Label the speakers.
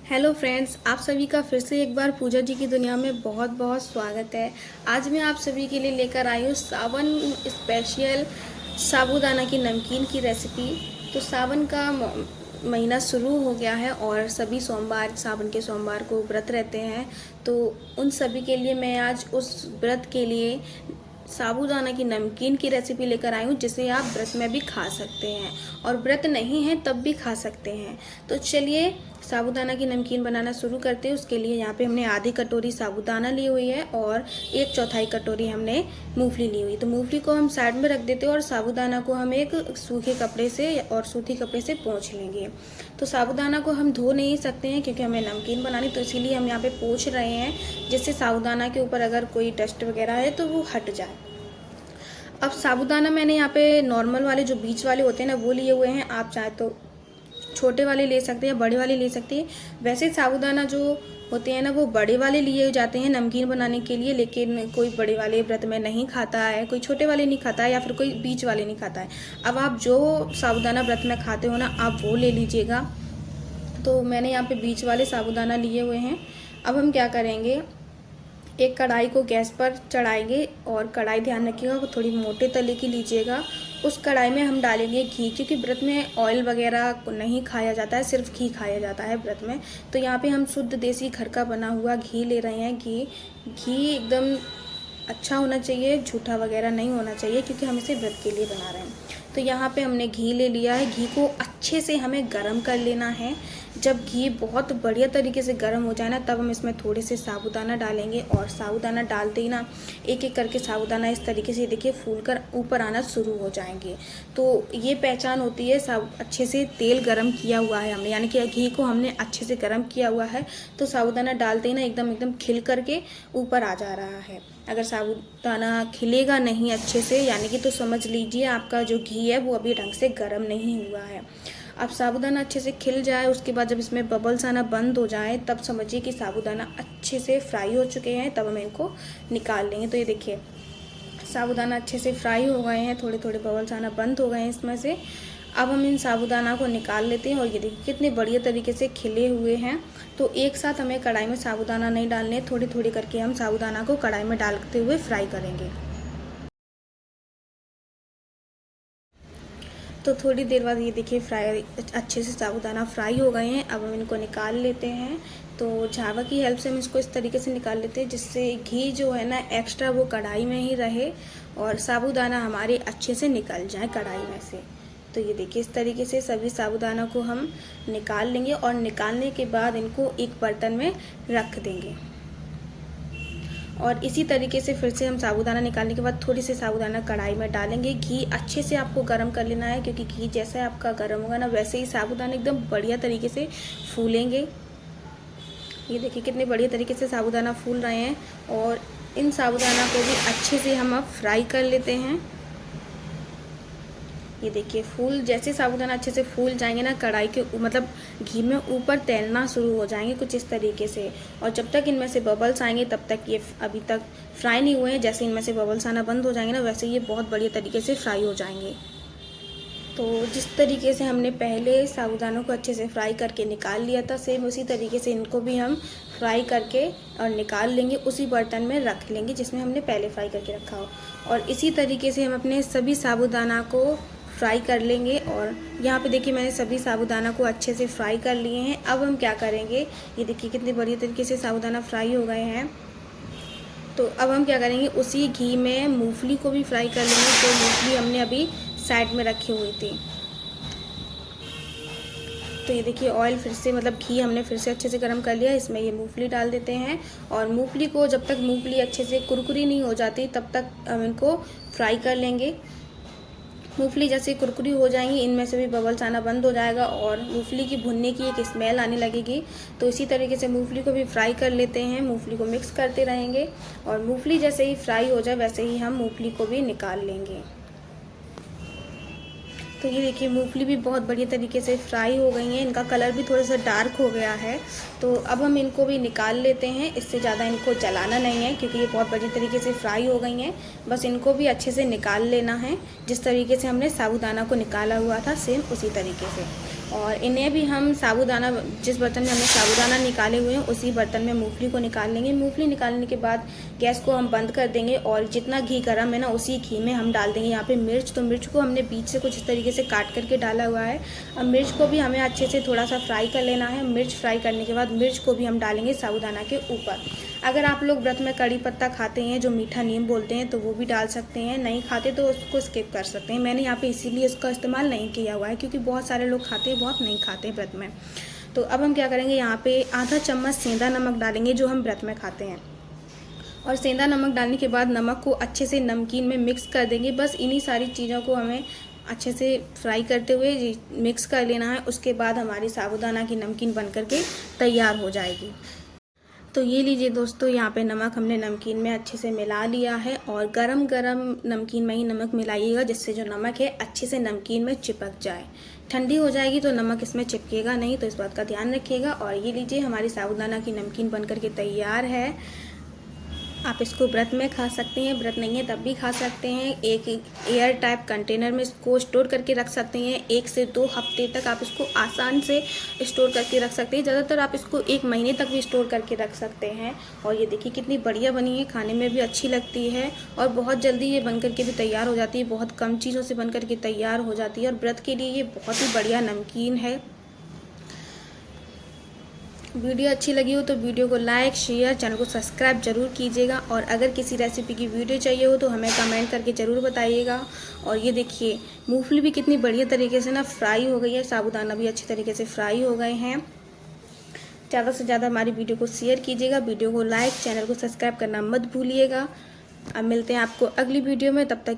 Speaker 1: Hello friends, आप सभी का फिर से एक बार पूजा जी की दुनिया में बहुत बहुत स्वागत है। आज मैं आप सभी के लिए लेकर आई हूँ सावन स्पेशल साबूदाना की नमकीन की रेसिपी। तो सावन का महीना शुरू हो गया है और सभी सोमवार सावन के सोमवार को व्रत रहते हैं। तो उन सभी के लिए मैं आज उस व्रत के लिए साबूदाना की नमकीन की रेसिपी लेकर आई हूँ, जिसे आप व्रत में भी खा सकते हैं और व्रत नहीं है तब भी खा सकते हैं। तो चलिए साबूदाना की नमकीन बनाना शुरू करते हैं। उसके लिए यहाँ पे हमने आधी कटोरी साबूदाना ली हुई है और 1/4 कटोरी हमने मूंगफली ली हुई। तो मूंगफली को हम साइड में रख देते हैं और साबूदाना को हम एक सूखे कपड़े से और सूती कपड़े से पोंछ लेंगे। तो साबूदाना को हम धो नहीं सकते हैं क्योंकि हमें नमकीन बनानी, तो इसीलिए हम यहाँ पे पोंछ रहे हैं, जिससे साबूदाना के ऊपर अगर कोई डस्ट वगैरह है तो वो हट जाए। अब साबूदाना मैंने यहाँ पे नॉर्मल वाले जो बीच वाले होते हैं ना वो लिए हुए हैं। आप चाहे तो छोटे वाले ले सकते हैं, बड़े वाले ले सकते हैं। वैसे साबूदाना जो होते हैं ना वो बड़े वाले लिए जाते हैं नमकीन बनाने के लिए, लेकिन कोई बड़े वाले व्रत में नहीं खाता है, कोई छोटे वाले नहीं खाता है या फिर कोई बीच वाले नहीं खाता है। अब आप जो साबूदाना व्रत में खाते हो ना आप वो ले लीजिएगा। तो मैंने यहाँ पे बीच वाले साबूदाना लिए हुए हैं। अब हम क्या करेंगे, एक कढ़ाई को गैस पर चढ़ाएंगे और कढ़ाई ध्यान रखिएगा वो थोड़ी मोटे तले की लीजिएगा। उस कढ़ाई में हम डालेंगे घी, क्योंकि व्रत में ऑयल वगैरह नहीं खाया जाता है, सिर्फ घी खाया जाता है व्रत में। तो यहाँ पे हम शुद्ध देसी घर का बना हुआ घी ले रहे हैं। घी एकदम अच्छा होना चाहिए, झूठा वगैरह नहीं होना चाहिए, क्योंकि हम इसे व्रत के लिए बना रहे हैं। तो यहाँ पे हमने घी ले लिया है। घी को अच्छे से हमें गर्म कर लेना है। जब घी बहुत बढ़िया तरीके से गर्म हो जाए ना तब हम इसमें थोड़े से साबूदाना डालेंगे और साबूदाना डालते ही ना एक एक करके साबूदाना इस तरीके से देखिए फूल कर ऊपर आना शुरू हो जाएंगे। तो ये पहचान होती है अच्छे से तेल गर्म किया हुआ है हमने, यानी कि घी को हमने अच्छे से गर्म किया हुआ है। तो साबूदाना डालते ही ना एकदम खिल करके ऊपर आ जा रहा है। अगर साबूदाना खिलेगा नहीं अच्छे से यानी कि तो समझ लीजिए आपका जो घी है वो अभी ढंग से गर्म नहीं हुआ है। अब साबूदाना अच्छे से खिल जाए, उसके बाद जब इसमें बबल्स आना बंद हो जाए तब समझिए कि साबूदाना अच्छे से फ्राई हो चुके हैं, तब हम इनको निकाल लेंगे। तो ये देखिए साबूदाना अच्छे से फ्राई हो गए हैं, थोड़े थोड़े बबल्स आना बंद हो गए हैं इसमें से। अब हम इन साबूदाना को निकाल लेते हैं और ये देखिए कितने बढ़िया तरीके से खिले हुए हैं। तो एक साथ हमें कढ़ाई में साबूदाना नहीं डालने, थोड़ी थोड़ी करके हम साबूदाना को कढ़ाई में डालते हुए फ्राई करेंगे। तो थोड़ी देर बाद ये देखिए फ्राई अच्छे से साबूदाना फ्राई हो गए हैं। अब हम इनको निकाल लेते हैं। तो झावा की हेल्प से हम इसको इस तरीके से निकाल लेते हैं, जिससे घी जो है ना एक्स्ट्रा वो कढ़ाई में ही रहे और साबूदाना हमारे अच्छे से निकल जाए कढ़ाई में से। तो ये देखिए इस तरीके से सभी साबूदाना को हम निकाल लेंगे और निकालने के बाद इनको एक बर्तन में रख देंगे। और इसी तरीके से फिर से हम साबूदाना निकालने के बाद थोड़ी सी साबूदाना कढ़ाई में डालेंगे। घी अच्छे से आपको गर्म कर लेना है, क्योंकि घी जैसा आपका गर्म होगा ना वैसे ही साबूदाना एकदम बढ़िया तरीके से फूलेंगे। ये देखिए कितने बढ़िया तरीके से साबूदाना फूल रहे हैं और इन साबूदाना को भी अच्छे से हम अब फ्राई कर लेते हैं। ये देखिए फूल जैसे साबूदाना अच्छे से फूल जाएंगे ना कढ़ाई के मतलब घी में ऊपर तैरना शुरू हो जाएंगे कुछ इस तरीके से। और जब तक इनमें से बबल्स आएंगे तब तक ये अभी तक फ्राई नहीं हुए हैं। जैसे इनमें से बबल्स आना बंद हो जाएंगे ना वैसे ये बहुत बढ़िया तरीके से फ्राई हो जाएंगे। तो जिस तरीके से हमने पहले साबूदानों को अच्छे से फ्राई करके निकाल लिया था, सेम उसी तरीके से इनको भी हम फ्राई करके और निकाल लेंगे, उसी बर्तन में रख लेंगे जिसमें हमने पहले फ्राई करके रखा हो। और इसी तरीके से हम अपने सभी साबूदाना को फ्राई कर लेंगे। और यहाँ पे देखिए मैंने सभी साबूदाना को अच्छे से फ्राई कर लिए हैं। अब हम क्या करेंगे, ये देखिए कितने बढ़िया तरीके से साबूदाना फ्राई हो गए हैं। तो अब हम क्या करेंगे, उसी घी में मूंगफली को भी फ्राई कर लेंगे। तो मूंगफली हमने अभी साइड में रखी हुई थी। तो ये देखिए ऑयल फिर से मतलब घी हमने फिर से अच्छे से गर्म कर लिया, इसमें ये मूंगफली डाल देते हैं। और मूंगफली को जब तक मूंगफली अच्छे से कुरकुरी नहीं हो जाती तब तक हम इनको फ्राई कर लेंगे। मूंगफली जैसे कुरकुरी हो जाएंगी इनमें से भी बबल्स आना बंद हो जाएगा और मूंगफली की भुनने की एक स्मेल आने लगेगी। तो इसी तरीके से मूंगफली को भी फ्राई कर लेते हैं। मूंगफली को मिक्स करते रहेंगे और मूंगफली जैसे ही फ्राई हो जाए वैसे ही हम मूंगफली को भी निकाल लेंगे। तो ये देखिए मूंगफली भी बहुत बढ़िया तरीके से फ्राई हो गई हैं, इनका कलर भी थोड़ा सा डार्क हो गया है। तो अब हम इनको भी निकाल लेते हैं। इससे ज़्यादा इनको जलाना नहीं है क्योंकि ये बहुत बढ़िया तरीके से फ्राई हो गई हैं। बस इनको भी अच्छे से निकाल लेना है, जिस तरीके से हमने साबूदाना को निकाला हुआ था सेम उसी तरीके से। और इन्हें भी हम साबूदाना, जिस बर्तन में हमने साबूदाना निकाले हुए हैं उसी बर्तन में मूंगफली को निकाल लेंगे। मूंगफली निकालने के बाद गैस को हम बंद कर देंगे और जितना घी गर्म है ना उसी घी में हम डाल देंगे यहाँ पे मिर्च। तो मिर्च को हमने बीच से कुछ इस तरीके से काट करके डाला हुआ है। अब मिर्च को भी हमें अच्छे से थोड़ा सा फ्राई कर लेना है। मिर्च फ्राई करने के बाद मिर्च को भी हम डालेंगे साबूदाना के ऊपर। अगर आप लोग व्रत में कड़ी पत्ता खाते हैं, जो मीठा नीम बोलते हैं, तो वो भी डाल सकते हैं। नहीं खाते तो उसको स्किप कर सकते हैं। मैंने यहाँ पे इसीलिए इसका इस्तेमाल नहीं किया हुआ है क्योंकि बहुत सारे लोग खाते हैं, बहुत नहीं खाते व्रत में। तो अब हम क्या करेंगे, यहाँ पे आधा चम्मच सेंधा नमक डालेंगे जो हम व्रत में खाते हैं। और सेंधा नमक डालने के बाद नमक को अच्छे से नमकीन में मिक्स कर देंगे। बस इन्हीं सारी चीज़ों को हमें अच्छे से फ्राई करते हुए मिक्स कर लेना है। उसके बाद हमारी साबूदाना की नमकीन बन करके तैयार हो जाएगी। तो ये लीजिए दोस्तों, यहाँ पे नमक हमने नमकीन में अच्छे से मिला लिया है। और गरम गरम नमकीन में ही नमक मिलाइएगा जिससे जो नमक है अच्छे से नमकीन में चिपक जाए। ठंडी हो जाएगी तो नमक इसमें चिपकेगा नहीं, तो इस बात का ध्यान रखिएगा। और ये लीजिए, हमारी साबूदाना की नमकीन बन करके तैयार है। आप इसको व्रत में खा सकते हैं, व्रत नहीं है तब भी खा सकते हैं। एक एयर टाइप कंटेनर में इसको स्टोर करके रख सकते हैं। 1 से 2 हफ्ते तक आप इसको आसान से स्टोर करके रख सकते हैं। ज़्यादातर आप इसको 1 महीने तक भी स्टोर करके रख सकते हैं। और ये देखिए कितनी बढ़िया बनी है, खाने में भी अच्छी लगती है और बहुत जल्दी ये बन करके भी तैयार हो जाती है। बहुत कम चीज़ों से बन करके तैयार हो जाती है और व्रत के लिए ये बहुत ही बढ़िया नमकीन है। वीडियो अच्छी लगी हो तो वीडियो को लाइक, शेयर, चैनल को सब्सक्राइब जरूर कीजिएगा। और अगर किसी रेसिपी की वीडियो चाहिए हो तो हमें कमेंट करके ज़रूर बताइएगा। और ये देखिए, मूंगफली भी कितनी बढ़िया तरीके से ना फ्राई हो गई है, साबूदाना भी अच्छी तरीके से फ्राई हो गए हैं। ज़्यादा से ज़्यादा हमारी वीडियो को शेयर कीजिएगा, वीडियो को लाइक, चैनल को सब्सक्राइब करना मत भूलिएगा। अब मिलते हैं आपको अगली वीडियो में, तब तक